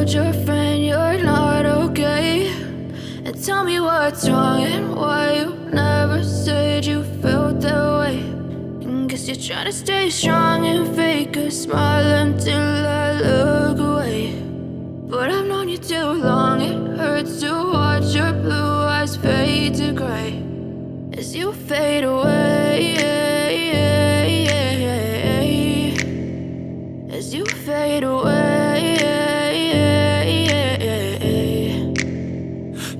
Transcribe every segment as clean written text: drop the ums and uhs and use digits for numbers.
told your friend you're not okay? And tell me what's wrong and why you never said you felt that way. And guess you're trying to stay strong and fake a smile until I look away. But I've known you too long, it hurts to watch your blue eyes fade to gray as you fade away, as you fade away.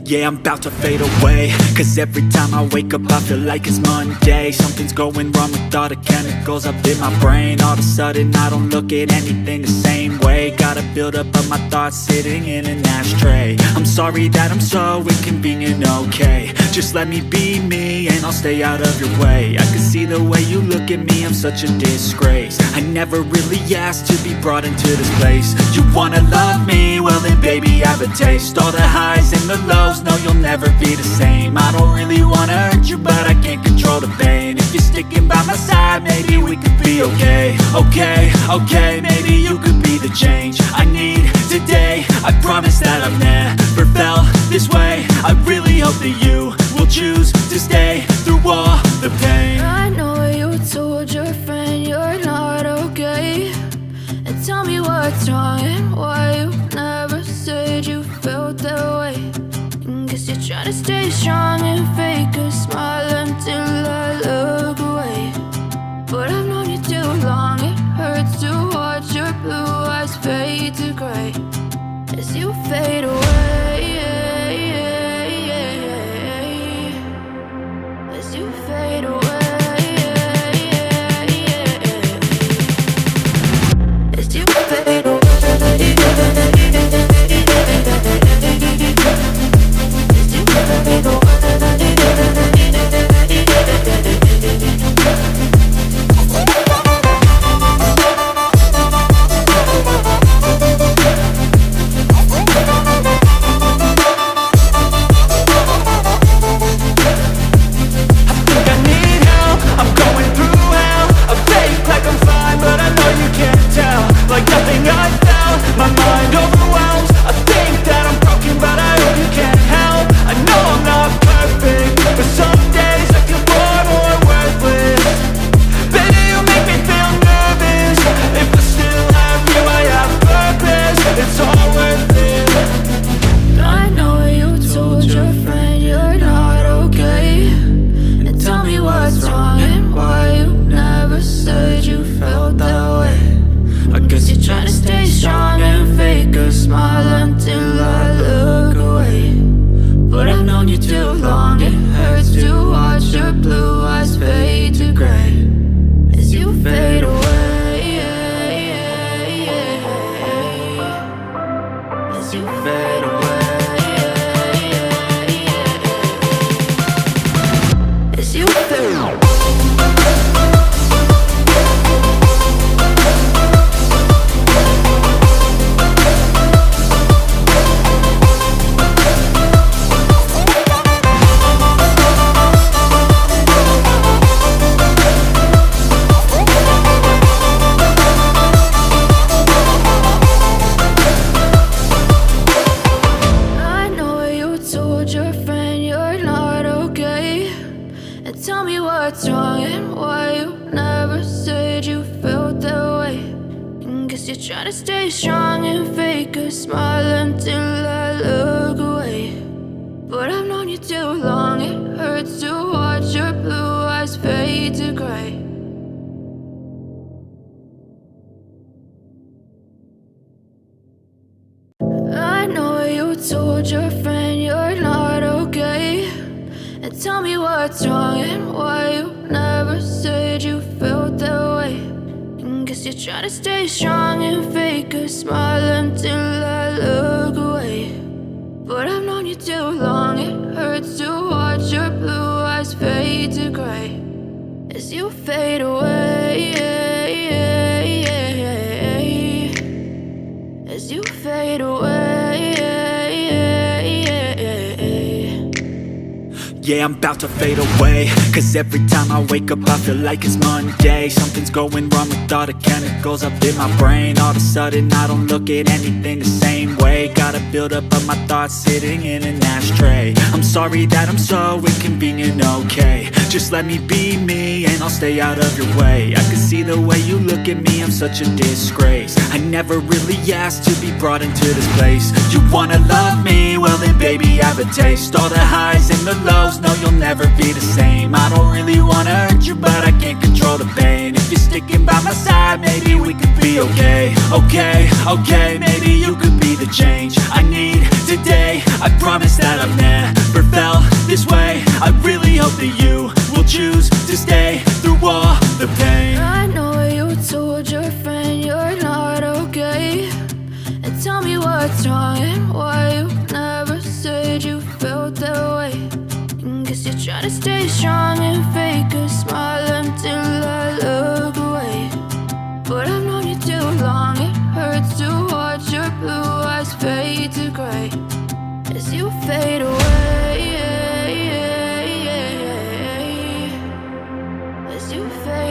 Yeah, I'm about to fade away, cause every time I wake up I feel like it's Monday. Something's going wrong with all the chemicals up in my brain. All of a sudden I don't look at anything the same way. Got a buildup of my thoughts sitting in an ashtray. I'm sorry that I'm so inconvenient, okay? Just let me be me and I'll stay out of your way. I can see the way you look at me, I'm such a disgrace. I never really asked to be brought into this place. You wanna love me? Well then baby have a taste. All the highs and the lows, no you'll never be the same. I don't really wanna hurt you but I can't control the pain. If you're sticking by my side maybe we could be okay. Okay, maybe you could be the change I need today. I promise that I've never felt this way. I really hope that you will choose to stay through all the pain. I know you told your friend you're not okay. And tell me what's wrong and why you never said you felt that way. And guess you're trying to stay strong and fake a smile until I look away. But I've known you too long, it hurts to watch your blue eyes fade to gray as you fade away, as you fade away, as you fade away. Told your friend you're not okay. And tell me what's wrong and why you never said you felt that way. And guess you're trying to stay strong and fake a smile until I look away. But I've known you too long, it hurts to watch your blue eyes fade to gray as you fade away, as you fade away. Yeah, I'm about to fade away, cause every time I wake up I feel like it's Monday. Something's going wrong with all the chemicals up in my brain. All of a sudden I don't look at anything the same way. Gotta build up of my thoughts sitting in an ashtray. I'm sorry that I'm so inconvenient, okay. Just let me be me and I'll stay out of your way. I can see the way you look at me, I'm such a disgrace. I never really asked to be brought into this place. You wanna love me? Well then baby have a taste. All the highs and the lows, no you'll never be the same. I don't really wanna hurt you but I can't control the pain. If you're sticking by my side, maybe we could be okay. Okay, maybe you could be the change I need today. I promise that I've never felt this way. I really hope that you will choose to stay through all the pain. I know you told your friend you're not okay, and tell me what's wrong and why you never said you felt that way. Guess you're trying to stay strong and fake a smile until I look away. But I've known you too long, it hurts to watch your blue eyes fade to gray as you fade away, as you fade